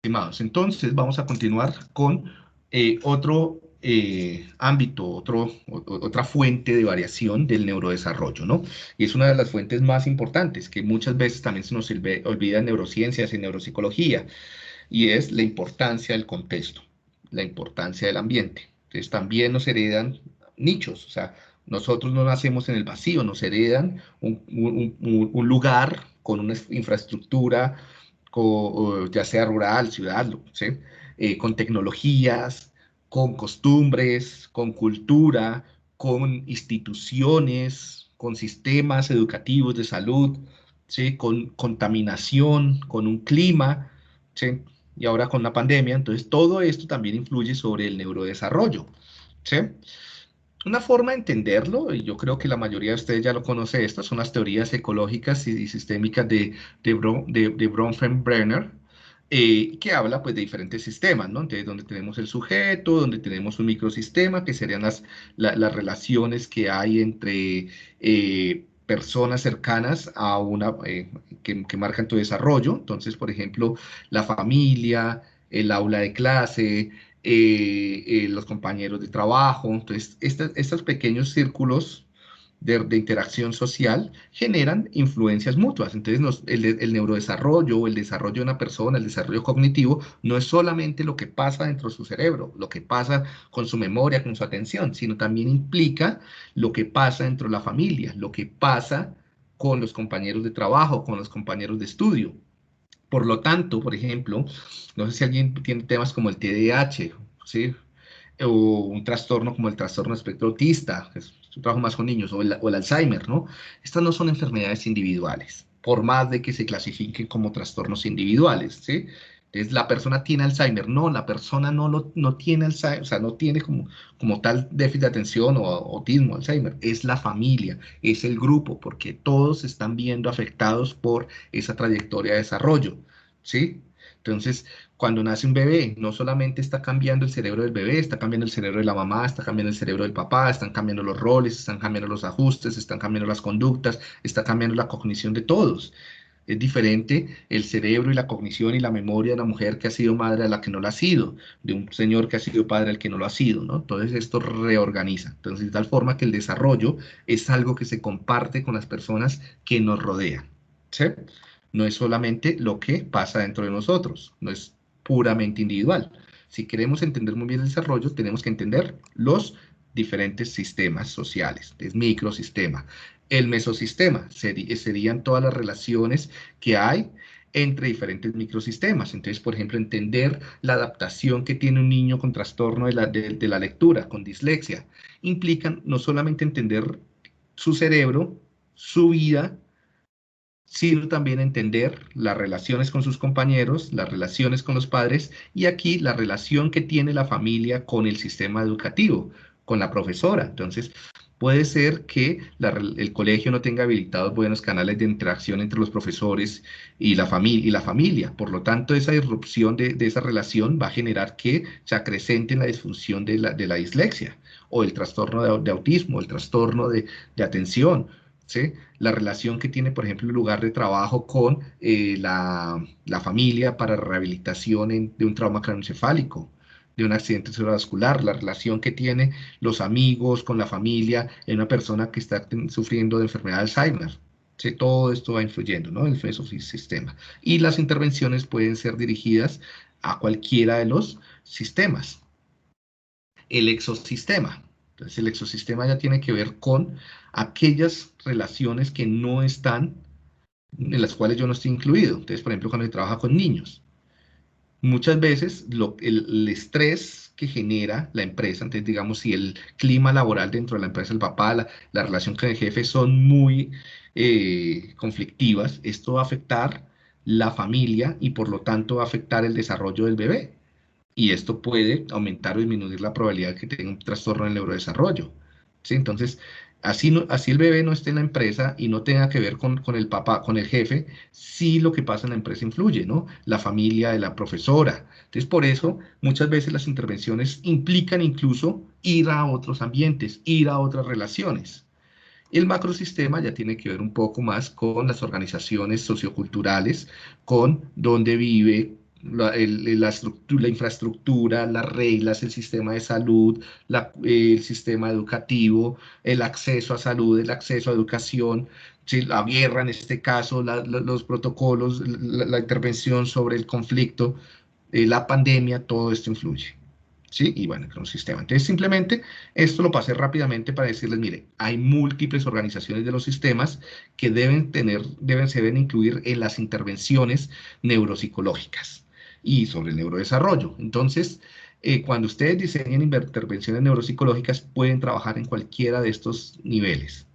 Estimados, entonces vamos a continuar con otro ámbito, otra fuente de variación del neurodesarrollo, ¿no? Y es una de las fuentes más importantes que muchas veces también se nos olvida en neurociencias y neuropsicología, y es la importancia del contexto, la importancia del ambiente. Entonces también nos heredan nichos, o sea, nosotros no nacemos en el vacío, nos heredan un lugar con una infraestructura, ya sea rural, ciudad, ¿sí? Con tecnologías, con costumbres, con cultura, con instituciones, con sistemas educativos de salud, ¿sí? Con contaminación, con un clima, ¿sí? Y ahora con la pandemia, entonces todo esto también influye sobre el neurodesarrollo, ¿sí? Una forma de entenderlo, y yo creo que la mayoría de ustedes ya lo conoce, estas son las teorías ecológicas y sistémicas de Bronfenbrenner, que habla pues de diferentes sistemas, ¿no? Entonces, donde tenemos el sujeto, donde tenemos un microsistema, que serían las relaciones que hay entre personas cercanas a que marcan tu desarrollo. Entonces, por ejemplo, la familia, el aula de clase, los compañeros de trabajo. Entonces, estos pequeños círculos de interacción social generan influencias mutuas. Entonces, el neurodesarrollo, el desarrollo de una persona, el desarrollo cognitivo, no es solamente lo que pasa dentro de su cerebro, lo que pasa con su memoria, con su atención, sino también implica lo que pasa dentro de la familia, lo que pasa con los compañeros de trabajo, con los compañeros de estudio. Por lo tanto, por ejemplo, no sé si alguien tiene temas como el TDAH, ¿sí? O un trastorno como el trastorno espectro autista, yo trabajo más con niños, o el Alzheimer, ¿no? Estas no son enfermedades individuales, por más de que se clasifiquen como trastornos individuales, ¿sí? Entonces, la persona tiene Alzheimer, no, la persona no tiene Alzheimer, o sea, no tiene como tal déficit de atención o autismo, Alzheimer, es la familia, es el grupo, porque todos se están viendo afectados por esa trayectoria de desarrollo, ¿sí? Entonces, cuando nace un bebé, no solamente está cambiando el cerebro del bebé, está cambiando el cerebro de la mamá, está cambiando el cerebro del papá, están cambiando los roles, están cambiando los ajustes, están cambiando las conductas, está cambiando la cognición de todos. Es diferente el cerebro y la cognición y la memoria de una mujer que ha sido madre a la que no lo ha sido, de un señor que ha sido padre al que no lo ha sido, ¿no? Entonces esto reorganiza. Entonces, de tal forma que el desarrollo es algo que se comparte con las personas que nos rodean, ¿sí? No es solamente lo que pasa dentro de nosotros, no es puramente individual. Si queremos entender muy bien el desarrollo, tenemos que entender los diferentes sistemas sociales, es microsistema. El mesosistema serían todas las relaciones que hay entre diferentes microsistemas. Entonces, por ejemplo, entender la adaptación que tiene un niño con trastorno de la lectura, con dislexia, implican no solamente entender su cerebro, su vida, sino también entender las relaciones con sus compañeros, las relaciones con los padres y aquí la relación que tiene la familia con el sistema educativo, con la profesora. Entonces, puede ser que el colegio no tenga habilitados buenos canales de interacción entre los profesores y la familia. Por lo tanto, esa disrupción de esa relación va a generar que se acrecente en la disfunción de la dislexia o el trastorno de autismo, el trastorno de atención, ¿sí? La relación que tiene, por ejemplo, el lugar de trabajo con la familia para rehabilitación de un trauma craneoencefálico, de un accidente cerebrovascular, la relación que tiene los amigos con la familia en una persona que está sufriendo de enfermedad de Alzheimer. Sí, todo esto va influyendo, ¿no? El sistema. Y las intervenciones pueden ser dirigidas a cualquiera de los sistemas. El exosistema. Entonces, el exosistema ya tiene que ver con aquellas relaciones que no están, en las cuales yo no estoy incluido. Entonces, por ejemplo, cuando se trabaja con niños, muchas veces el estrés que genera la empresa, entonces digamos, si el clima laboral dentro de la empresa, el papá, la relación con el jefe son muy conflictivas, esto va a afectar la familia y por lo tanto va a afectar el desarrollo del bebé y esto puede aumentar o disminuir la probabilidad de que tenga un trastorno del neurodesarrollo. ¿Sí? Entonces, así, así el bebé no esté en la empresa y no tenga que ver con el papá, con el jefe, sí lo que pasa en la empresa influye, ¿no? La familia de la profesora. Entonces, por eso, muchas veces las intervenciones implican incluso ir a otros ambientes, ir a otras relaciones. El macrosistema ya tiene que ver un poco más con las organizaciones socioculturales, con dónde vive, la infraestructura, las reglas, el sistema de salud, el sistema educativo, el acceso a salud, el acceso a educación, ¿sí? La guerra en este caso, los protocolos, la intervención sobre el conflicto, la pandemia, todo esto influye. ¿Sí? Y bueno, es un sistema. Entonces, simplemente esto lo pasé rápidamente para decirles, mire, hay múltiples organizaciones de los sistemas que se deben incluir en las intervenciones neuropsicológicas y sobre el neurodesarrollo. Entonces, cuando ustedes diseñen intervenciones neuropsicológicas, pueden trabajar en cualquiera de estos niveles,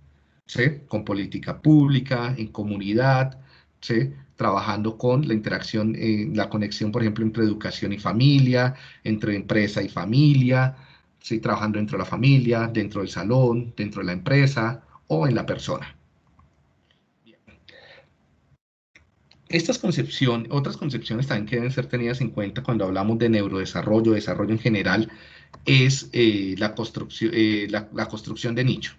¿sí? Con política pública, en comunidad, ¿sí? Trabajando con la interacción, la conexión, por ejemplo, entre educación y familia, entre empresa y familia, ¿sí? Trabajando dentro de la familia, dentro del salón, dentro de la empresa o en la persona. Otras concepciones también que deben ser tenidas en cuenta cuando hablamos de neurodesarrollo, desarrollo en general, es la construcción de nicho.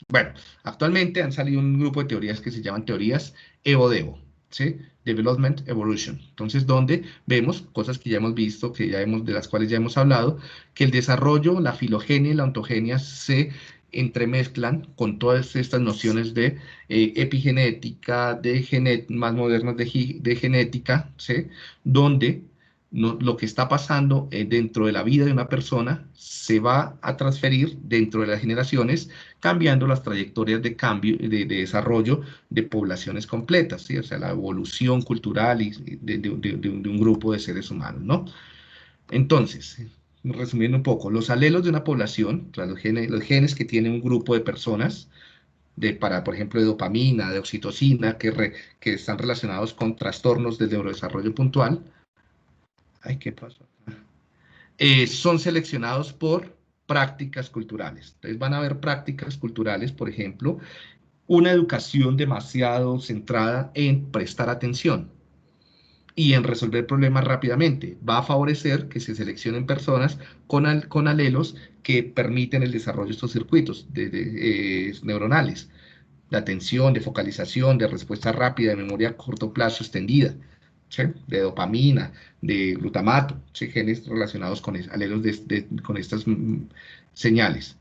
Bueno, actualmente han salido un grupo de teorías que se llaman teorías EVO-DEVO, ¿sí? Development Evolution. Entonces, donde vemos cosas que ya hemos visto, de las cuales ya hemos hablado, que el desarrollo, la filogenia y la ontogenia se entremezclan con todas estas nociones de epigenética, más modernas de genética, ¿sí? Donde lo que está pasando dentro de la vida de una persona se va a transferir dentro de las generaciones, cambiando las trayectorias de cambio, de desarrollo de poblaciones completas, ¿sí? O sea, la evolución cultural de un grupo de seres humanos, ¿no? Entonces, resumiendo un poco, los alelos de una población, o sea, los genes que tiene un grupo de personas, por ejemplo, de dopamina, de oxitocina, que están relacionados con trastornos del neurodesarrollo puntual. Ay, ¿qué pasó? Son seleccionados por prácticas culturales. Entonces van a haber prácticas culturales, por ejemplo, una educación demasiado centrada en prestar atención y en resolver problemas rápidamente. Va a favorecer que se seleccionen personas con alelos que permiten el desarrollo de estos circuitos neuronales, de atención, de focalización, de respuesta rápida, de memoria a corto plazo extendida, ¿sí? De dopamina, de glutamato, ¿sí? Genes relacionados con alelos con estas señales.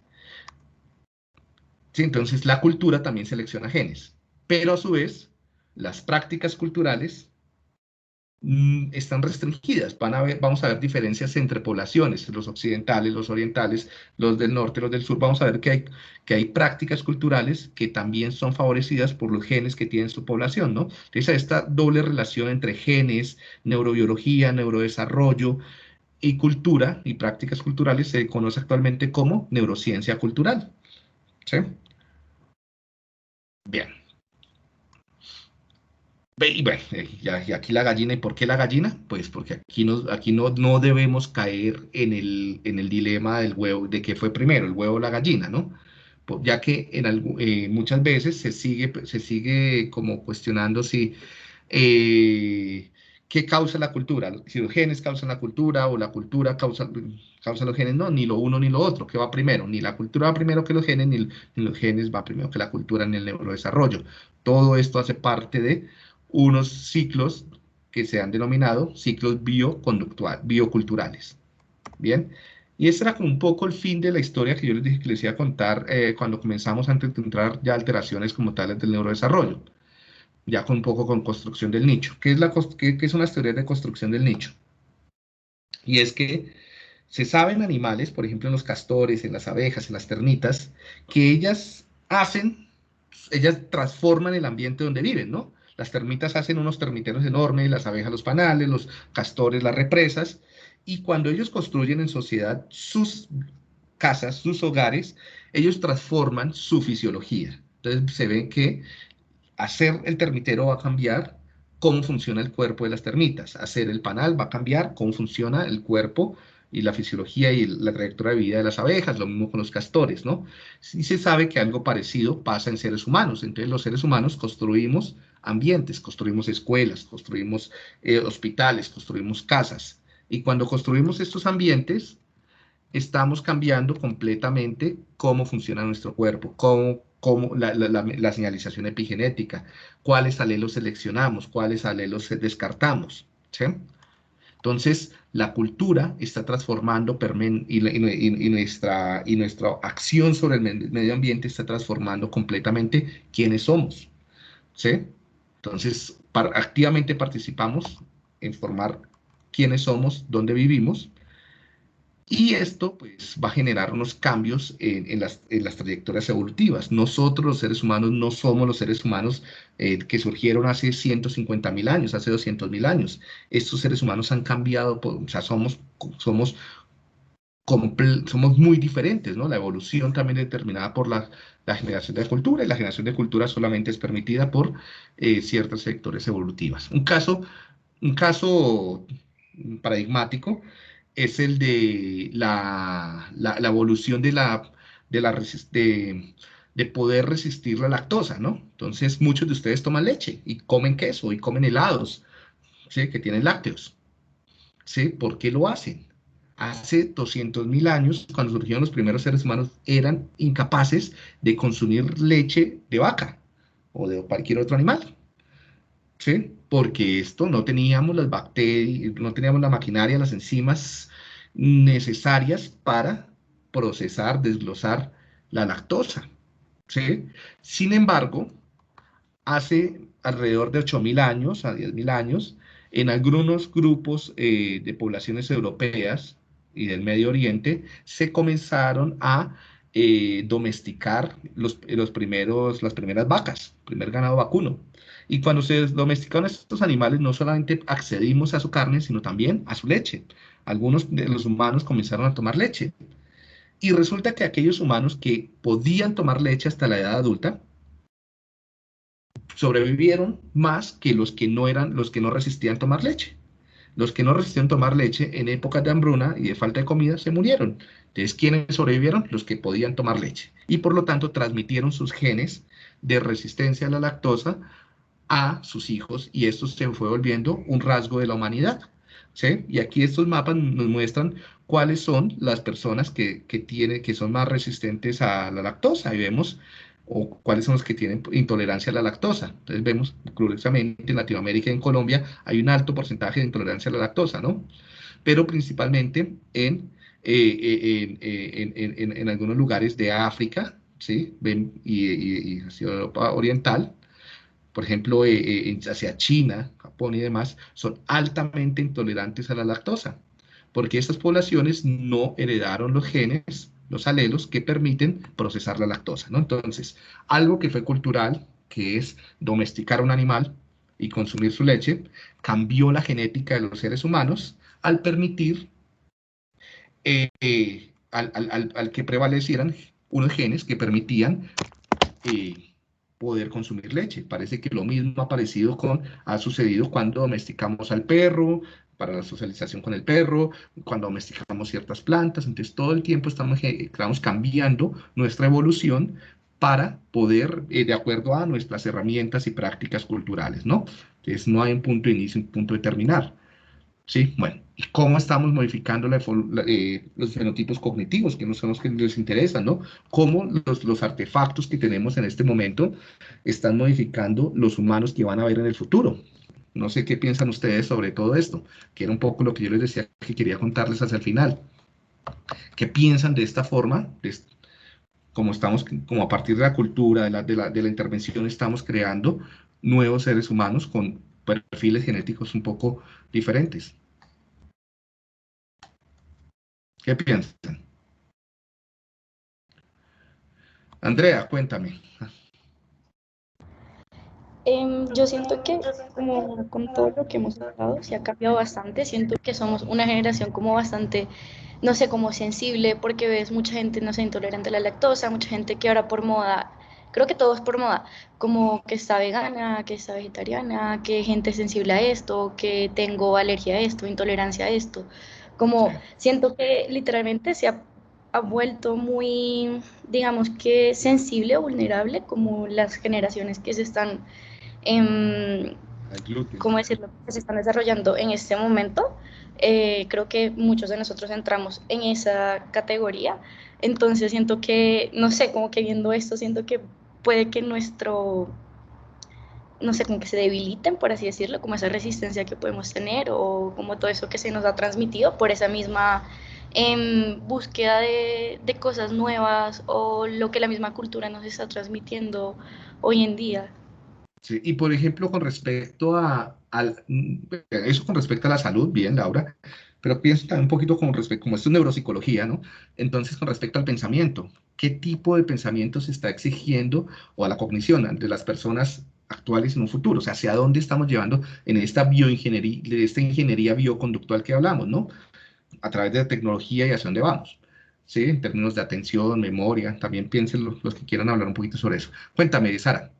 ¿Sí? Entonces, la cultura también selecciona genes, pero a su vez, las prácticas culturales están restringidas. Vamos a ver diferencias entre poblaciones, los occidentales, los orientales, los del norte, los del sur. Vamos a ver que hay prácticas culturales que también son favorecidas por los genes que tiene su población, ¿no? Entonces, esta doble relación entre genes, neurobiología, neurodesarrollo y cultura y prácticas culturales se conoce actualmente como neurociencia cultural, ¿sí? Bien. Y bueno, y aquí la gallina, ¿y por qué la gallina? Pues porque aquí no debemos caer en el dilema del huevo, de qué fue primero, el huevo o la gallina, ¿no? Ya que muchas veces se sigue como cuestionando si eh, qué causa la cultura, si los genes causan la cultura o la cultura causa los genes, no, ni lo uno ni lo otro, ¿qué va primero? Ni la cultura va primero que los genes, ni los genes va primero que la cultura en el neurodesarrollo. Todo esto hace parte de unos ciclos que se han denominado ciclos bioculturales. Bien, y ese era como un poco el fin de la historia que yo les dije que les iba a contar cuando comenzamos antes de entrar ya a alteraciones como tales del neurodesarrollo, ya con un poco con construcción del nicho. ¿Qué son las teorías de construcción del nicho? Y es que se sabe en animales, por ejemplo en los castores, en las abejas, en las termitas, que ellas transforman el ambiente donde viven, ¿no? Las termitas hacen unos termiteros enormes, las abejas los panales, los castores las represas, y cuando ellos construyen en sociedad sus casas, sus hogares, ellos transforman su fisiología. Entonces se ve que hacer el termitero va a cambiar cómo funciona el cuerpo de las termitas. Hacer el panal va a cambiar cómo funciona el cuerpo y la fisiología y la trayectoria de vida de las abejas, lo mismo con los castores, ¿no? Sí se sabe que algo parecido pasa en seres humanos. Entonces los seres humanos construimos ambientes, construimos escuelas, construimos hospitales, construimos casas. Y cuando construimos estos ambientes, estamos cambiando completamente cómo funciona nuestro cuerpo, cómo la señalización epigenética, cuáles alelos seleccionamos, cuáles alelos descartamos, ¿sí? Entonces, la cultura está transformando y nuestra acción sobre el medio ambiente está transformando completamente quiénes somos, ¿sí? Entonces, activamente participamos en formar quiénes somos, dónde vivimos, y esto pues va a generar unos cambios en las trayectorias evolutivas. Nosotros los seres humanos no somos los seres humanos que surgieron hace 150.000 años, hace 200.000 años. Estos seres humanos han cambiado, o sea, somos, somos muy diferentes, ¿no? La evolución también es determinada por la generación de cultura, y la generación de cultura solamente es permitida por ciertos sectores evolutivas. Un caso paradigmático es el de la evolución de poder resistir la lactosa, ¿no? Entonces, muchos de ustedes toman leche y comen queso y comen helados, ¿sí? Que tienen lácteos, ¿sí? ¿Por qué lo hacen? Hace 200.000 años, cuando surgieron los primeros seres humanos, eran incapaces de consumir leche de vaca o de cualquier otro animal. ¿Sí? Porque esto no teníamos las bacterias, no teníamos la maquinaria, las enzimas necesarias para procesar, desglosar la lactosa, ¿sí? Sin embargo, hace alrededor de 8.000 años a 10.000 años, en algunos grupos de poblaciones europeas y del Medio Oriente, se comenzaron a domesticar las primeras vacas, el primer ganado vacuno. Y cuando se domesticaron estos animales, no solamente accedimos a su carne, sino también a su leche. Algunos de los humanos comenzaron a tomar leche. Y resulta que aquellos humanos que podían tomar leche hasta la edad adulta, sobrevivieron más que los que no resistían tomar leche. Los que no resistían tomar leche en épocas de hambruna y de falta de comida se murieron. Entonces, ¿quiénes sobrevivieron? Los que podían tomar leche. Y por lo tanto transmitieron sus genes de resistencia a la lactosa a sus hijos, y esto se fue volviendo un rasgo de la humanidad, ¿sí? Y aquí estos mapas nos muestran cuáles son las personas que son más resistentes a la lactosa, y vemos o cuáles son los que tienen intolerancia a la lactosa. Entonces vemos, curiosamente, en Latinoamérica y en Colombia hay un alto porcentaje de intolerancia a la lactosa, ¿no? Pero principalmente en algunos lugares de África, ¿sí? Y hacia Europa Oriental, por ejemplo, hacia China, Japón y demás, son altamente intolerantes a la lactosa, porque estas poblaciones no heredaron los genes, los alelos que permiten procesar la lactosa, ¿no? Entonces, algo que fue cultural, que es domesticar un animal y consumir su leche, cambió la genética de los seres humanos al permitir al que prevalecieran unos genes que permitían poder consumir leche. Parece que lo mismo ha sucedido cuando domesticamos al perro, para la socialización con el perro, cuando domesticamos ciertas plantas. Entonces, todo el tiempo estamos cambiando nuestra evolución para poder, de acuerdo a nuestras herramientas y prácticas culturales, ¿no? Entonces, no hay un punto de inicio y un punto de terminar. Sí, bueno, ¿y cómo estamos modificando los fenotipos cognitivos, que no son los que les interesan, ¿no? Cómo los artefactos que tenemos en este momento están modificando los humanos que van a ver en el futuro. No sé qué piensan ustedes sobre todo esto, que era un poco lo que yo les decía que quería contarles hacia el final. ¿Qué piensan de esta forma? Como a partir de la cultura, de la intervención, estamos creando nuevos seres humanos con perfiles genéticos un poco diferentes. ¿Qué piensan? Andrea, cuéntame. Yo siento que como con todo lo que hemos hablado, se ha cambiado bastante. Siento que somos una generación como bastante, no sé, como sensible, porque ves mucha gente, no sé, intolerante a la lactosa, mucha gente que ahora por moda, creo que todo es por moda, como que está vegana, que está vegetariana, que gente sensible a esto, que tengo alergia a esto, intolerancia a esto. Sí, Como siento que literalmente ha vuelto muy, digamos que sensible o vulnerable, como las generaciones que se están al gluten. ¿cómo decirlo?, que se están desarrollando en este momento. Creo que muchos de nosotros entramos en esa categoría. Entonces siento que, no sé, como que viendo esto, siento que puede que no sé, como que se debiliten, por así decirlo, como esa resistencia que podemos tener o como todo eso que se nos ha transmitido por esa misma búsqueda de cosas nuevas o lo que la misma cultura nos está transmitiendo hoy en día. Sí, y por ejemplo, con respecto eso con respecto a la salud, bien, Laura, pero pienso también un poquito con respecto, como esto es neuropsicología, ¿no? Entonces, con respecto al pensamiento, ¿qué tipo de pensamiento se está exigiendo o a la cognición de las personas actuales en un futuro? O sea, ¿hacia dónde estamos llevando en esta bioingeniería, de esta ingeniería bioconductual que hablamos, ¿no? A través de la tecnología y hacia dónde vamos, ¿sí? En términos de atención, memoria, también piensen los que quieran hablar un poquito sobre eso. Cuéntame, Sara.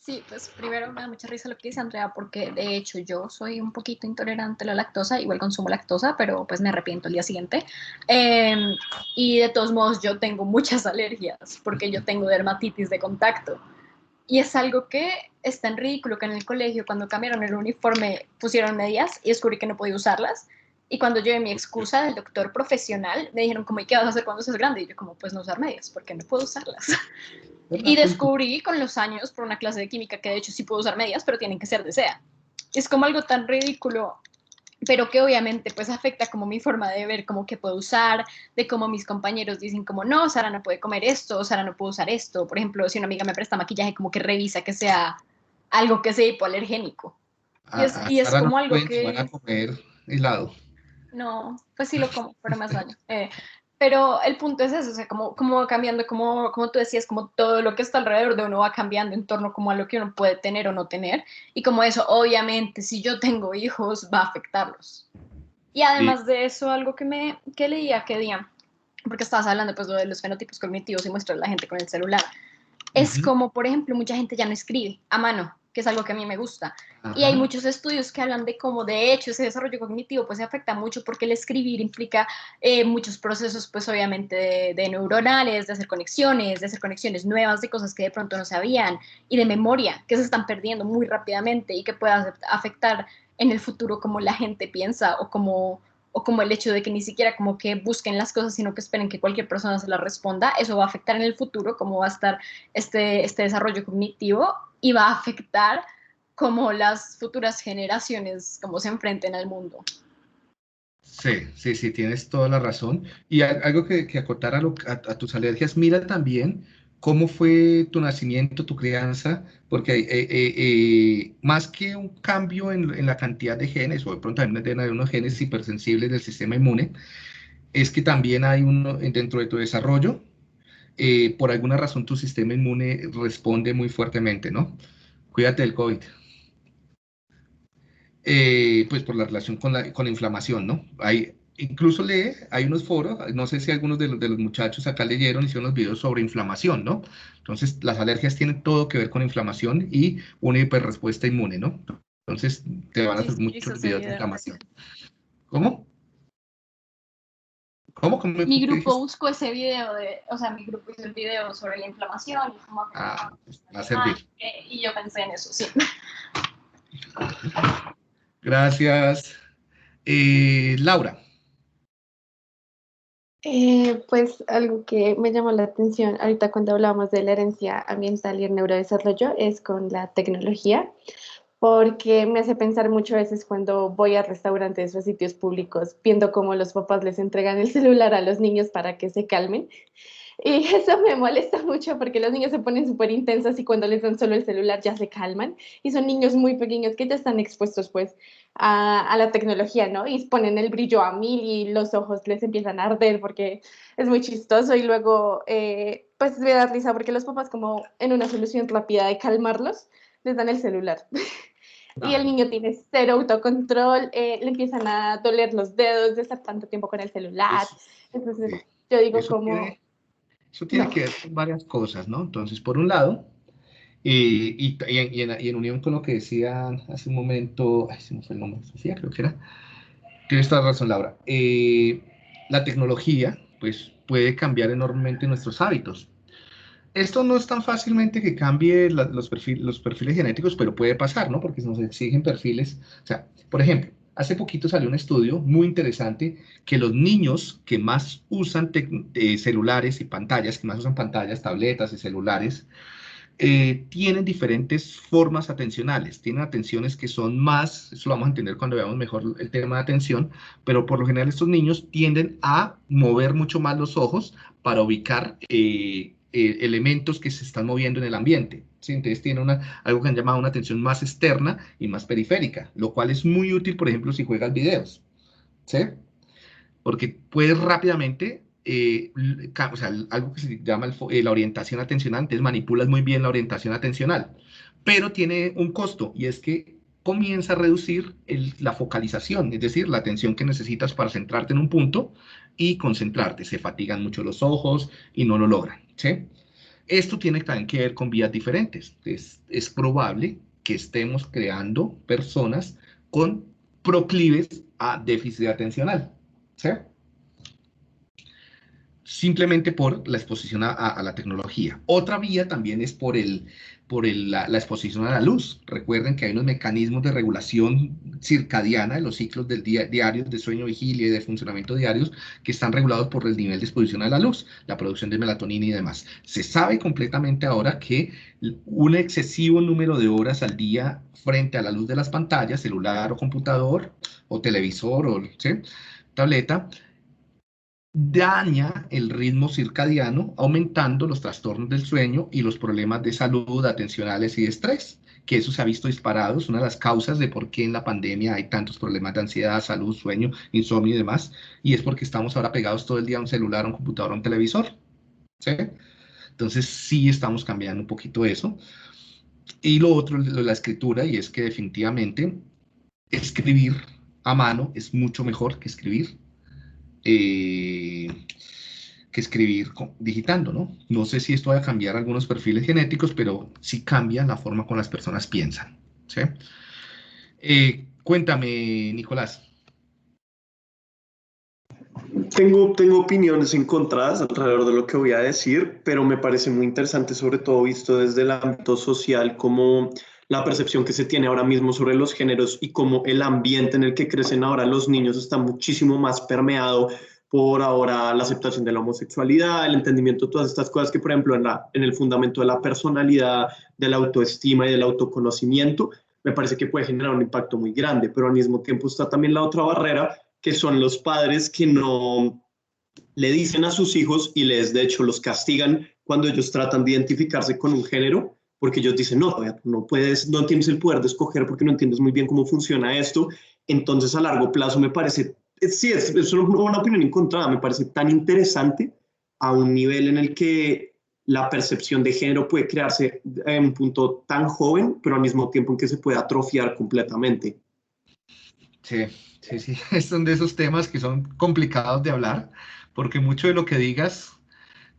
Sí, pues primero me da mucha risa lo que dice Andrea, porque de hecho yo soy un poquito intolerante a la lactosa, igual consumo lactosa, pero pues me arrepiento el día siguiente. Eh, y de todos modos yo tengo muchas alergias, porque yo tengo dermatitis de contacto. Y es algo que es tan ridículo que en el colegio, cuando cambiaron el uniforme, pusieron medias y descubrí que no podía usarlas. Y cuando llevé mi excusa del doctor profesional, me dijeron, como, ¿y qué vas a hacer cuando seas grande? Y yo, como, pues no usar medias, porque no puedo usarlas. Y descubrí con los años, por una clase de química, que de hecho sí puedo usar medias, pero tienen que ser de seda. Es como algo tan ridículo, pero que obviamente pues afecta como mi forma de ver, como que puedo usar, de cómo mis compañeros dicen como, no, Sara no puede comer esto, Sara no puede usar esto. Por ejemplo, si una amiga me presta maquillaje, como que revisa que sea algo que sea hipoalergénico. A Y es Sara no como le algo pueden llevar a que comer helado. no, pues sí lo como, pero más daño. Pero el punto es eso, o sea, como va cambiando, como tú decías, como todo lo que está alrededor de uno va cambiando en torno como a lo que uno puede tener o no tener. Y como eso, obviamente, si yo tengo hijos, va a afectarlos. Y Sí. además de eso, algo que leía que día, porque estabas hablando pues lo de los fenotipos cognitivos y muestras la gente con el celular, es Ujú. como, por ejemplo, mucha gente ya no escribe a mano, que es algo que a mí me gusta. Y hay Ajá. muchos estudios que hablan de cómo, de hecho, ese desarrollo cognitivo pues se afecta mucho porque el escribir implica muchos procesos, pues obviamente, de neuronales, de hacer conexiones nuevas, de cosas que de pronto no sabían, y de memoria, que se están perdiendo muy rápidamente y que puede afectar en el futuro como la gente piensa o como el hecho de que ni siquiera como que busquen las cosas, sino que esperen que cualquier persona se las responda, eso va a afectar en el futuro, cómo va a estar este desarrollo cognitivo y va a afectar cómo las futuras generaciones cómo se enfrenten al mundo. Sí, sí, sí, tienes toda la razón. Y algo que acotar a tus alergias, mira también cómo fue tu nacimiento, tu crianza, porque más que un cambio en la cantidad de genes, o de pronto también deben haber unos genes hipersensibles del sistema inmune, es que también hay uno dentro de tu desarrollo, por alguna razón tu sistema inmune responde muy fuertemente, ¿no? Cuídate del COVID. Pues por la relación con la inflamación, ¿no? Incluso hay unos foros, no sé si algunos de los muchachos acá leyeron, hicieron unos videos sobre inflamación, ¿no? Entonces, las alergias tienen todo que ver con inflamación y una hiperrespuesta inmune, ¿no? Entonces, te van a Sí, hacer sí, hizo muchos ese videos de video. inflamación. ¿Cómo? ¿Cómo? Mi ¿Qué grupo dijiste? buscó ese video o sea, mi grupo hizo el video sobre la inflamación y cómo Ah, afectaba pues, a va a los servir. animales, y yo pensé en eso, sí. Gracias. Laura. Pues algo que me llamó la atención ahorita cuando hablamos de la herencia ambiental y el neurodesarrollo es con la tecnología, porque me hace pensar muchas veces cuando voy a restaurantes o a sitios públicos, viendo cómo los papás les entregan el celular a los niños para que se calmen. Y eso me molesta mucho porque los niños se ponen súper intensos y cuando les dan solo el celular ya se calman. Y son niños muy pequeños que ya están expuestos pues a la tecnología, ¿no? Y ponen el brillo a mil y los ojos les empiezan a arder porque es muy chistoso y luego pues me da risa porque los papás como en una solución rápida de calmarlos les dan el celular. Y el Claro. niño tiene cero autocontrol, le empiezan a doler los dedos de estar tanto tiempo con el celular. Eso, Entonces sí. yo digo Eso como, tiene, eso tiene no. que ver con varias cosas, ¿no? Entonces, por un lado, y en unión con lo que decía hace un momento, ay, se me fue el nombre, Sofía, creo que era. Tienes toda la razón, Laura. La tecnología, pues, puede cambiar enormemente nuestros hábitos. Esto no es tan fácilmente que cambie los perfiles genéticos, pero puede pasar, ¿no? Porque nos exigen perfiles. O sea, por ejemplo, hace poquito salió un estudio muy interesante que los niños que más usan celulares y pantallas, que más usan pantallas, tabletas y celulares, tienen diferentes formas atencionales, tienen atenciones que son más, eso lo vamos a entender cuando veamos mejor el tema de atención, pero por lo general estos niños tienden a mover mucho más los ojos para ubicar elementos que se están moviendo en el ambiente. ¿Sí? Entonces tienen algo que han llamado una atención más externa y más periférica, lo cual es muy útil, por ejemplo, si juegas videos, ¿sí? Porque puedes rápidamente, o sea, algo que se llama la orientación atencional, entonces manipulas muy bien la orientación atencional, pero tiene un costo, y es que comienza a reducir la focalización, es decir, la atención que necesitas para centrarte en un punto y concentrarte. Se fatigan mucho los ojos y no lo logran, ¿sí? Esto tiene también que ver con vías diferentes. Es probable que estemos creando personas con proclives a déficit atencional, ¿sí? Simplemente por la exposición a la tecnología. Otra vía también es por la exposición a la luz. Recuerden que hay unos mecanismos de regulación circadiana de los ciclos del diarios de sueño, vigilia y de funcionamiento diarios que están regulados por el nivel de exposición a la luz, la producción de melatonina y demás. Se sabe completamente ahora que un excesivo número de horas al día frente a la luz de las pantallas, celular o computador o televisor o ¿sí? tableta, daña el ritmo circadiano, aumentando los trastornos del sueño y los problemas de salud, atencionales y de estrés, que eso se ha visto disparado, es una de las causas de por qué en la pandemia hay tantos problemas de ansiedad, salud, sueño, insomnio y demás, y es porque estamos ahora pegados todo el día a un celular, a un computador, a un televisor, ¿sí? Entonces sí estamos cambiando un poquito eso. Y lo otro, la escritura, y es que definitivamente escribir a mano es mucho mejor que escribir digitando, ¿no? No sé si esto va a cambiar algunos perfiles genéticos, pero sí cambia la forma como las personas piensan, ¿sí? Cuéntame, Nicolás. Tengo opiniones encontradas alrededor de lo que voy a decir, pero me parece muy interesante, sobre todo visto desde el ámbito social, como la percepción que se tiene ahora mismo sobre los géneros y cómo el ambiente en el que crecen ahora los niños está muchísimo más permeado por ahora la aceptación de la homosexualidad, el entendimiento de todas estas cosas que, por ejemplo, en el fundamento de la personalidad, de la autoestima y del autoconocimiento, me parece que puede generar un impacto muy grande, pero al mismo tiempo está también la otra barrera, que son los padres que no le dicen a sus hijos y de hecho los castigan cuando ellos tratan de identificarse con un género, porque ellos dicen, no, no puedes, no tienes el poder de escoger porque no entiendes muy bien cómo funciona esto. Entonces a largo plazo me parece, sí, es una opinión encontrada, me parece tan interesante a un nivel en el que la percepción de género puede crearse en un punto tan joven, pero al mismo tiempo en que se puede atrofiar completamente. Sí, sí, sí, son de esos temas que son complicados de hablar, porque mucho de lo que digas,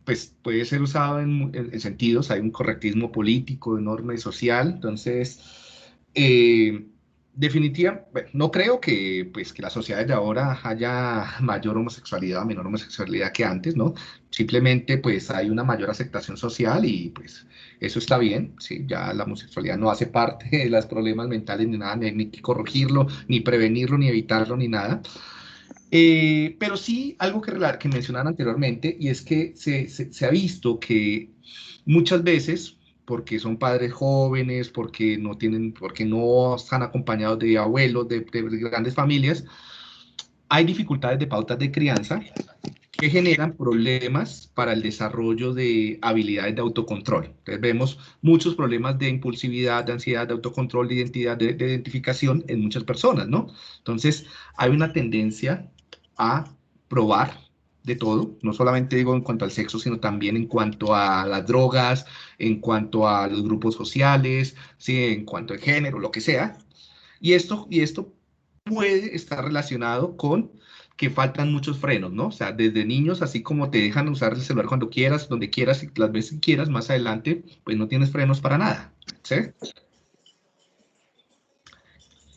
pues puede ser usado en sentidos, hay un correctismo político, enorme, social, entonces, definitiva, bueno, no creo que, pues, que las sociedades de ahora haya mayor homosexualidad o menor homosexualidad que antes, ¿no? Simplemente, pues, hay una mayor aceptación social y, pues, eso está bien, ¿sí? Ya la homosexualidad no hace parte de los problemas mentales ni nada, ni que corregirlo, ni prevenirlo, ni evitarlo, ni nada. Pero sí, algo que mencionaban anteriormente, y es que se ha visto que muchas veces, porque son padres jóvenes, porque no están acompañados de abuelos, de grandes familias, hay dificultades de pautas de crianza que generan problemas para el desarrollo de habilidades de autocontrol. Entonces vemos muchos problemas de impulsividad, de ansiedad, de autocontrol, de identidad, de identificación en muchas personas, ¿no? Entonces hay una tendencia a probar de todo, no solamente digo en cuanto al sexo, sino también en cuanto a las drogas, en cuanto a los grupos sociales, ¿sí? En cuanto al género, lo que sea. Y esto puede estar relacionado con que faltan muchos frenos, ¿no? O sea, desde niños, así como te dejan usar el celular cuando quieras, donde quieras y las veces que quieras, más adelante, pues no tienes frenos para nada, ¿sí?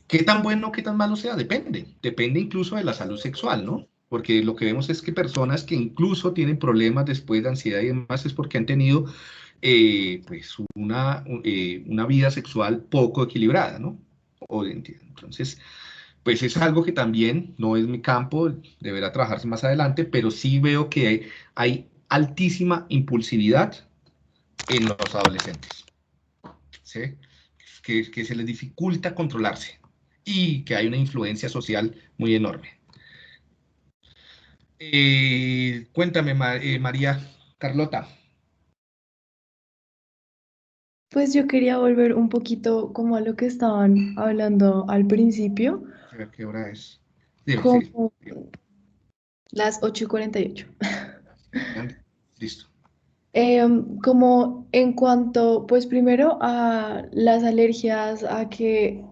¿Qué tan bueno, qué tan malo sea? Depende incluso de la salud sexual, ¿no? Porque lo que vemos es que personas que incluso tienen problemas después de ansiedad y demás es porque han tenido pues una vida sexual poco equilibrada, ¿no? Entonces, pues es algo que también no es mi campo, deberá trabajarse más adelante, pero sí veo que hay altísima impulsividad en los adolescentes. ¿sí? Que se les dificulta controlarse y que hay una influencia social muy enorme. Cuéntame, María Carlota. Pues yo quería volver un poquito como a lo que estaban hablando al principio, A ver qué hora es. Dime, sí. como las 8:48. Listo. Como en cuanto, pues primero a las alergias, a que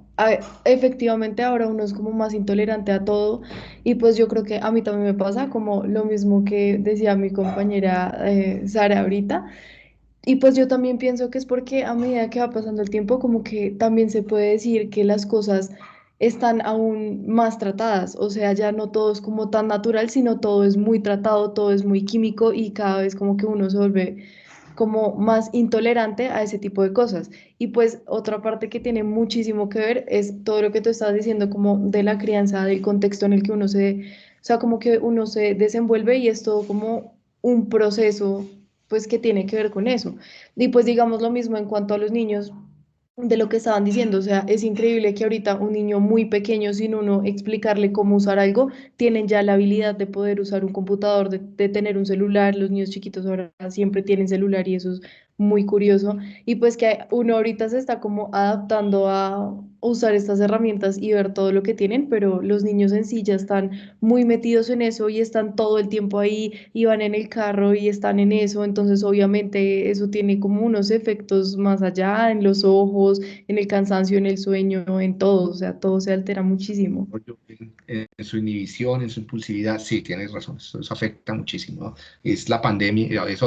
efectivamente ahora uno es como más intolerante a todo y pues yo creo que a mí también me pasa como lo mismo que decía mi compañera Sara ahorita. Y pues yo también pienso que es porque a medida que va pasando el tiempo, como que también se puede decir que las cosas están aún más tratadas, o sea, ya no todo es como tan natural, sino todo es muy tratado, todo es muy químico y cada vez como que uno se vuelve como más intolerante a ese tipo de cosas. Y pues otra parte que tiene muchísimo que ver es todo lo que tú estás diciendo como de la crianza, del contexto en el que uno o sea, como que uno se desenvuelve y es todo como un proceso pues que tiene que ver con eso. Y pues digamos lo mismo en cuanto a los niños, de lo que estaban diciendo, o sea, es increíble que ahorita un niño muy pequeño, sin uno explicarle cómo usar algo, tienen ya la habilidad de poder usar un computador, de tener un celular, los niños chiquitos ahora siempre tienen celular y eso es muy curioso, y pues que uno ahorita se está como adaptando a usar estas herramientas y ver todo lo que tienen, pero los niños en sí ya están muy metidos en eso y están todo el tiempo ahí y van en el carro y están en eso, entonces obviamente eso tiene como unos efectos más allá en los ojos, en el cansancio, en el sueño, en todo, o sea, todo se altera muchísimo. En su inhibición, en su impulsividad, sí, tienes razón, eso afecta muchísimo, ¿no? Es la pandemia, es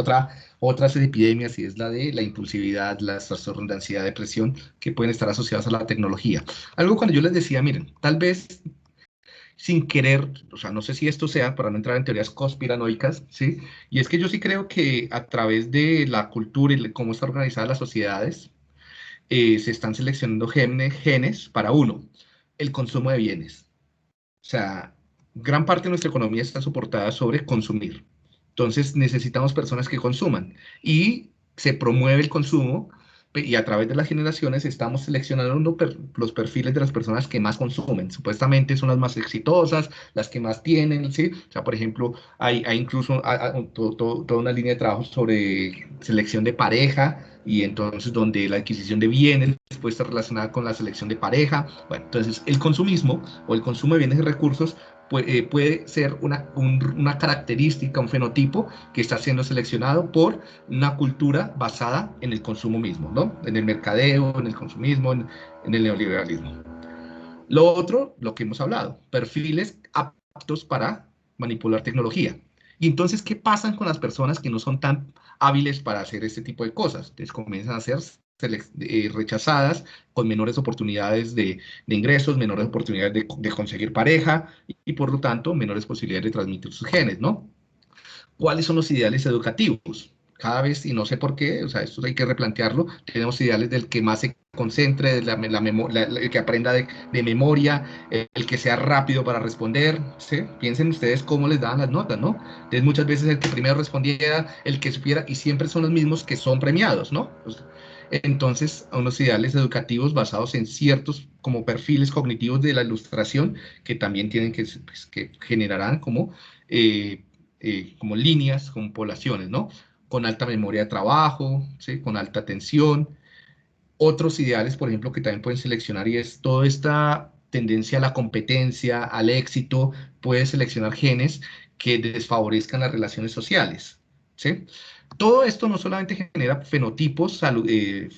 otras epidemias y es la de la impulsividad, las trastornos de ansiedad, depresión, que pueden estar asociadas a la tecnología. Algo cuando yo les decía, miren, tal vez sin querer, o sea, no sé si esto sea, para no entrar en teorías conspiranoicas, ¿sí? Y es que yo sí creo que a través de la cultura y cómo están organizadas las sociedades, se están seleccionando genes para uno, el consumo de bienes. O sea, gran parte de nuestra economía está soportada sobre consumir. Entonces necesitamos personas que consuman y se promueve el consumo y a través de las generaciones estamos seleccionando los perfiles de las personas que más consumen. Supuestamente son las más exitosas, las que más tienen, ¿sí? O sea, por ejemplo, hay incluso toda una línea de trabajo sobre selección de pareja y entonces donde la adquisición de bienes puede estar relacionada con la selección de pareja. Bueno, entonces el consumismo o el consumo de bienes y recursos puede ser una característica, un fenotipo que está siendo seleccionado por una cultura basada en el consumo mismo, ¿no? En el mercadeo, en el consumismo, en el neoliberalismo. Lo otro, lo que hemos hablado, perfiles aptos para manipular tecnología. Y entonces, ¿qué pasa con las personas que no son tan hábiles para hacer este tipo de cosas? Entonces comienzan a ser rechazadas con menores oportunidades de ingresos, menores oportunidades de conseguir pareja y por lo tanto menores posibilidades de transmitir sus genes, ¿no? ¿Cuáles son los ideales educativos? Cada vez, y no sé por qué, o sea, esto hay que replantearlo, tenemos ideales del que más se concentre, el que aprenda de memoria, el que sea rápido para responder, ¿sí? Piensen ustedes cómo les daban las notas, ¿no? Entonces muchas veces el que primero respondiera, el que supiera, y siempre son los mismos que son premiados, ¿no? Entonces, unos ideales educativos basados en ciertos como perfiles cognitivos de la ilustración que también tienen pues, que generarán como líneas, como poblaciones, ¿no? Con alta memoria de trabajo, ¿sí? Con alta atención. Otros ideales, por ejemplo, que también pueden seleccionar y es toda esta tendencia a la competencia, al éxito, puede seleccionar genes que desfavorezcan las relaciones sociales, ¿sí? Todo esto no solamente genera fenotipos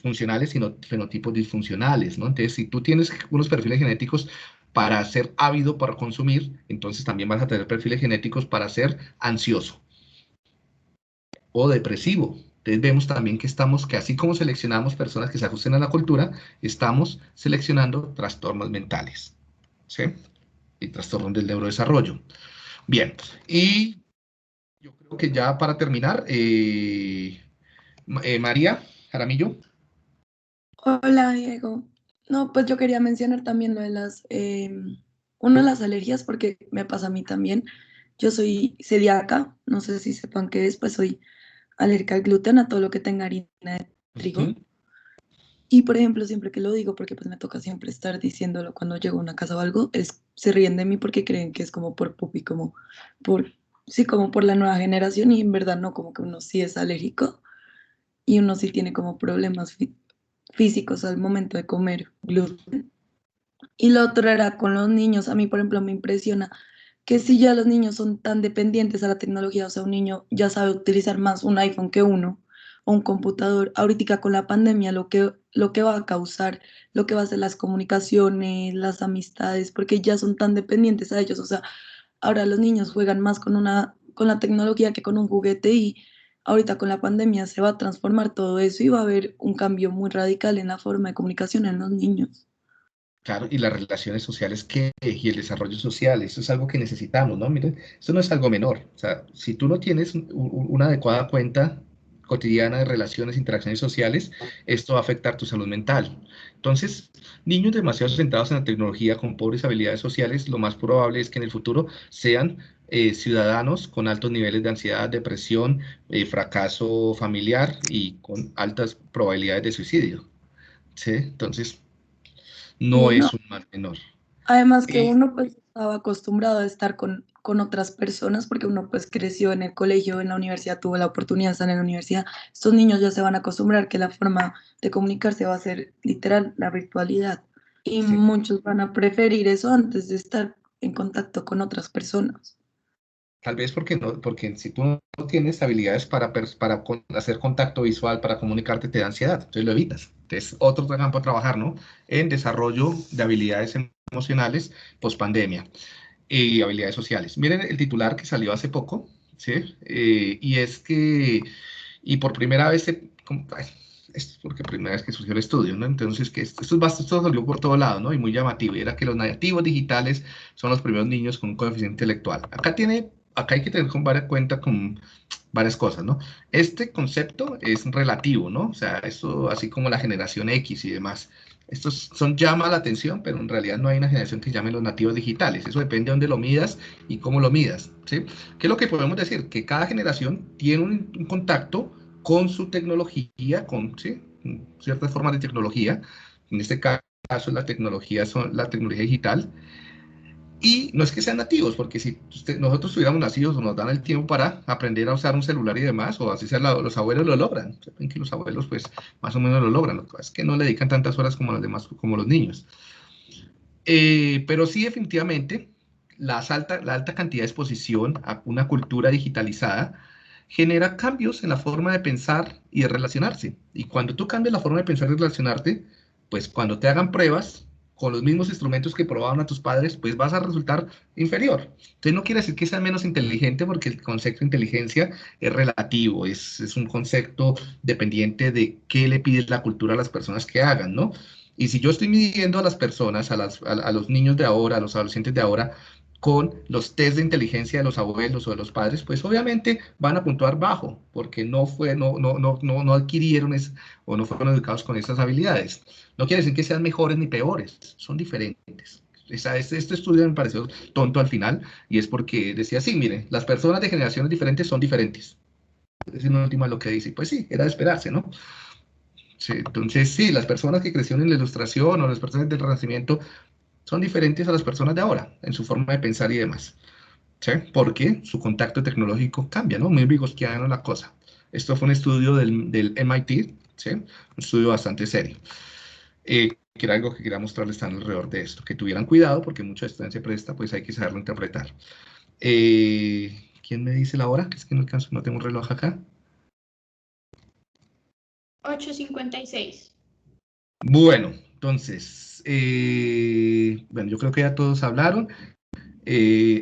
funcionales, sino fenotipos disfuncionales, ¿no? Entonces, si tú tienes unos perfiles genéticos para ser ávido para consumir, entonces también vas a tener perfiles genéticos para ser ansioso o depresivo. Entonces vemos también que así como seleccionamos personas que se ajusten a la cultura, estamos seleccionando trastornos mentales, ¿sí? Y trastornos del neurodesarrollo. Bien, y yo creo que ya para terminar, María Jaramillo. Hola, Diego. No, pues yo quería mencionar también lo de uno de las alergias, porque me pasa a mí también. Yo soy celíaca, no sé si sepan qué es, pues soy alérgica al gluten, a todo lo que tenga harina de Ujú. trigo. Y por ejemplo, siempre que lo digo, porque pues me toca siempre estar diciéndolo cuando llego a una casa o algo, se ríen de mí porque creen que es como por pupi, como por, sí, como por la nueva generación y en verdad no, como que uno sí es alérgico y uno sí tiene como problemas físicos al momento de comer gluten. Y lo otro era con los niños. A mí, por ejemplo, me impresiona que si ya los niños son tan dependientes a la tecnología, o sea, un niño ya sabe utilizar más un iPhone que uno o un computador, ahorita con la pandemia lo que va a causar, lo que va a ser las comunicaciones, las amistades, porque ya son tan dependientes a ellos, o sea, ahora los niños juegan más con la tecnología que con un juguete y ahorita con la pandemia se va a transformar todo eso y va a haber un cambio muy radical en la forma de comunicación en los niños. Claro, y las relaciones sociales y el desarrollo social, eso es algo que necesitamos, ¿no? Miren, esto no es algo menor. O sea, si tú no tienes una adecuada cuenta cotidiana de relaciones, interacciones sociales, esto va a afectar tu salud mental. Entonces, niños demasiado centrados en la tecnología con pobres habilidades sociales, lo más probable es que en el futuro sean ciudadanos con altos niveles de ansiedad, depresión, fracaso familiar y con altas probabilidades de suicidio. ¿Sí? Entonces, Y no no, es un mal menor. además que Eh, uno pues estaba acostumbrado a estar con otras personas porque uno pues creció en el colegio, en la universidad, tuvo la oportunidad de estar en la universidad. Estos niños ya se van a acostumbrar que la forma de comunicarse va a ser literal la virtualidad y sí, muchos van a preferir eso antes de estar en contacto con otras personas. tal vez porque si tú no tienes habilidades para hacer contacto visual, para comunicarte, te da ansiedad, entonces lo evitas. Entonces, otro campo a trabajar, ¿no? En desarrollo de habilidades emocionales post pandemia y habilidades sociales. Miren el titular que salió hace poco, ¿sí? Y es que, y por primera vez, ay, es porque primera vez que surgió el estudio, ¿no? Entonces, que esto salió por todo lado, ¿no? Y muy llamativo, y era que los nativos digitales son los primeros niños con un coeficiente intelectual. Acá hay que tener cuenta con varias cosas, ¿no? Este concepto es relativo, ¿no? O sea, esto así como la generación X y demás. Llama la atención, pero en realidad no hay una generación que llame los nativos digitales. Eso depende de dónde lo midas y cómo lo midas, ¿sí? ¿Qué es lo que podemos decir? Que cada generación tiene un contacto con su tecnología, ¿sí? Ciertas formas de tecnología. En este caso, la tecnología digital, y no es que sean nativos, porque si nosotros tuviéramos nacidos o nos dan el tiempo para aprender a usar un celular y demás, o así sea, los abuelos lo logran. Saben que los abuelos, pues, más o menos lo logran. Lo que pasa es que no le dedican tantas horas como los demás, como los niños. Pero sí, definitivamente, la alta cantidad de exposición a una cultura digitalizada genera cambios en la forma de pensar y de relacionarse. Y cuando tú cambias la forma de pensar y relacionarte, pues cuando te hagan pruebas con los mismos instrumentos que probaban a tus padres, pues vas a resultar inferior. Entonces no quiere decir que seas menos inteligente porque el concepto de inteligencia es relativo, es un concepto dependiente de qué le pides la cultura a las personas que hagan, ¿no? Y si yo estoy midiendo a las personas, a los niños de ahora, a los adolescentes de ahora, con los test de inteligencia de los abuelos o de los padres, pues obviamente van a puntuar bajo, porque no adquirieron o no fueron educados con esas habilidades. No quiere decir que sean mejores ni peores, son diferentes. Este estudio me pareció tonto al final, y es porque decía, sí, miren, las personas de generaciones diferentes son diferentes. Es en última lo que dice. Pues sí, era de esperarse, ¿no? Sí, entonces, sí, las personas que crecieron en la ilustración o las personas del Renacimiento son diferentes a las personas de ahora en su forma de pensar y demás. ¿Sí? Porque su contacto tecnológico cambia, ¿no? Muy vigosquiano la cosa. Esto fue un estudio del MIT, ¿sí? Un estudio bastante serio. Que era algo que quería mostrarles tan alrededor de esto. Que tuvieran cuidado porque mucha de esto se presta, pues hay que saberlo interpretar. ¿Quién me dice la hora? Que es que no alcanzo, no tengo un reloj acá. 8:56. Bueno, entonces, bueno, yo creo que ya todos hablaron.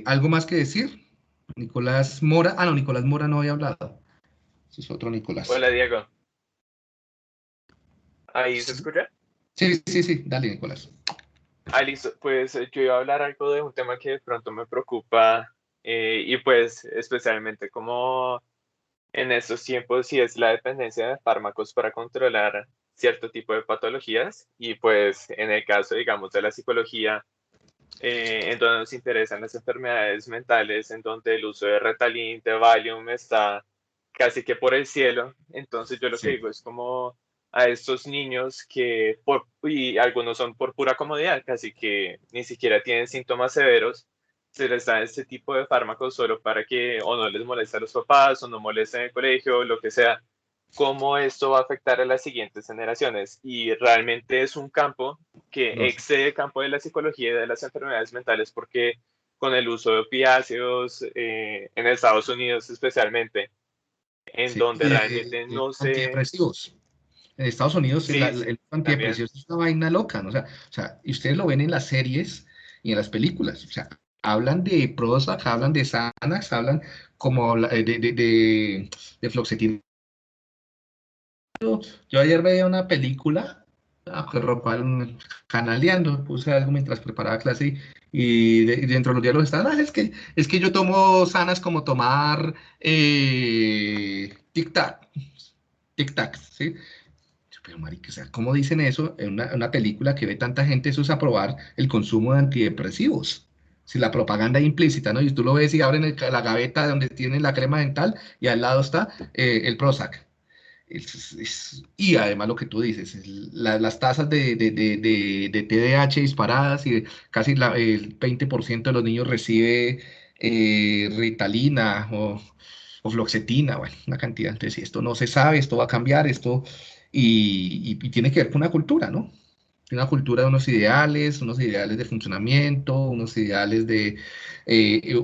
¿Algo más que decir? Nicolás Mora. Ah, no, Nicolás Mora no había hablado. Ese es otro Nicolás. Hola Diego, ¿ahí se Sí, escucha? sí, dale, Nicolás. Ah, listo. Pues yo iba a hablar algo de un tema que de pronto me preocupa y pues especialmente como en estos tiempos sí es la dependencia de fármacos para controlar cierto tipo de patologías y pues en el caso digamos de la psicología en donde nos interesan las enfermedades mentales, en donde el uso de Ritalin, de Valium está casi que por el cielo. Entonces yo lo que Sí, digo es como a estos niños y algunos son por pura comodidad, casi que ni siquiera tienen síntomas severos, se les da este tipo de fármacos solo para que o no les moleste a los papás o no molesten en el colegio, lo que sea. ¿Cómo esto va a afectar a las siguientes generaciones? Y realmente es un campo que Los, excede el campo de la psicología y de las enfermedades mentales, porque con el uso de opiáceos, en Estados Unidos especialmente, en sí, donde realmente no se... antidepresivos. En Estados Unidos Sí, el también. antidepresivo es una vaina loca, ¿no? O sea, y ustedes lo ven en las series y en las películas. O sea, hablan de Prozac, hablan de Xanax, hablan como de fluoxetina. Yo ayer veía una película, que ropa, canaleando, puse algo mientras preparaba clase y dentro de los diálogos están, es que yo tomo sanas como tomar tic-tac, tic-tac, ¿sí? Pero marica, o sea, ¿cómo dicen eso en una película que ve tanta gente? Eso es aprobar el consumo de antidepresivos. Si la propaganda implícita, ¿no? Y tú lo ves y abren la gaveta donde tienen la crema dental y al lado está el Prozac. Y además lo que tú dices, las tasas de TDAH disparadas y casi el 20% de los niños recibe Ritalina o fluoxetina, bueno, una cantidad. Entonces, si esto no se sabe, esto va a cambiar, y tiene que ver con una cultura, ¿no? Una cultura de unos ideales de funcionamiento, unos ideales de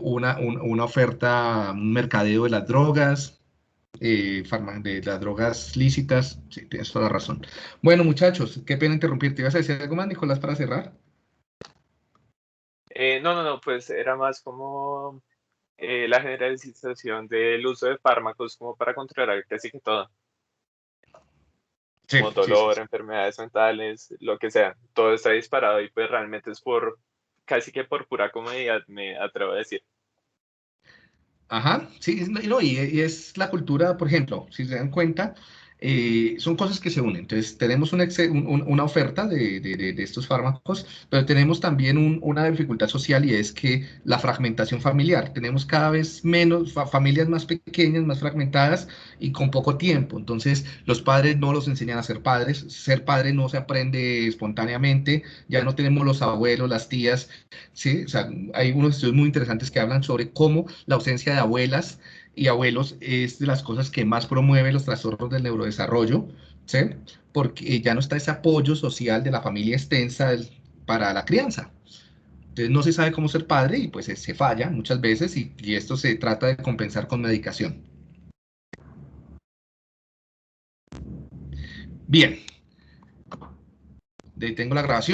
una oferta, un mercadeo de las drogas, de las drogas lícitas. Sí, tienes toda la razón. Bueno, muchachos, qué pena interrumpirte. ¿Ibas a decir algo más, Nicolás, para cerrar? No, pues era más como la generalización del uso de fármacos como para controlar casi que todo, Sí, como sí, sí. dolor, enfermedades mentales, lo que sea. Todo está disparado y pues realmente es casi que por pura comodidad, me atrevo a decir. Ajá, sí, no, y es la cultura, por ejemplo, si se dan cuenta, son cosas que se unen. Entonces, tenemos una oferta de estos fármacos, pero tenemos también una dificultad social y es que la fragmentación familiar. Tenemos cada vez menos familias más pequeñas, más fragmentadas y con poco tiempo. Entonces, los padres no los enseñan a ser padres. Ser padre no se aprende espontáneamente. Ya no tenemos los abuelos, las tías. Sí, o sea, hay unos estudios muy interesantes que hablan sobre cómo la ausencia de abuelas y abuelos es de las cosas que más promueve los trastornos del neurodesarrollo, ¿sí? Porque ya no está ese apoyo social de la familia extensa para la crianza. Entonces no se sabe cómo ser padre y pues se falla muchas veces y esto se trata de compensar con medicación. Bien, detengo la grabación.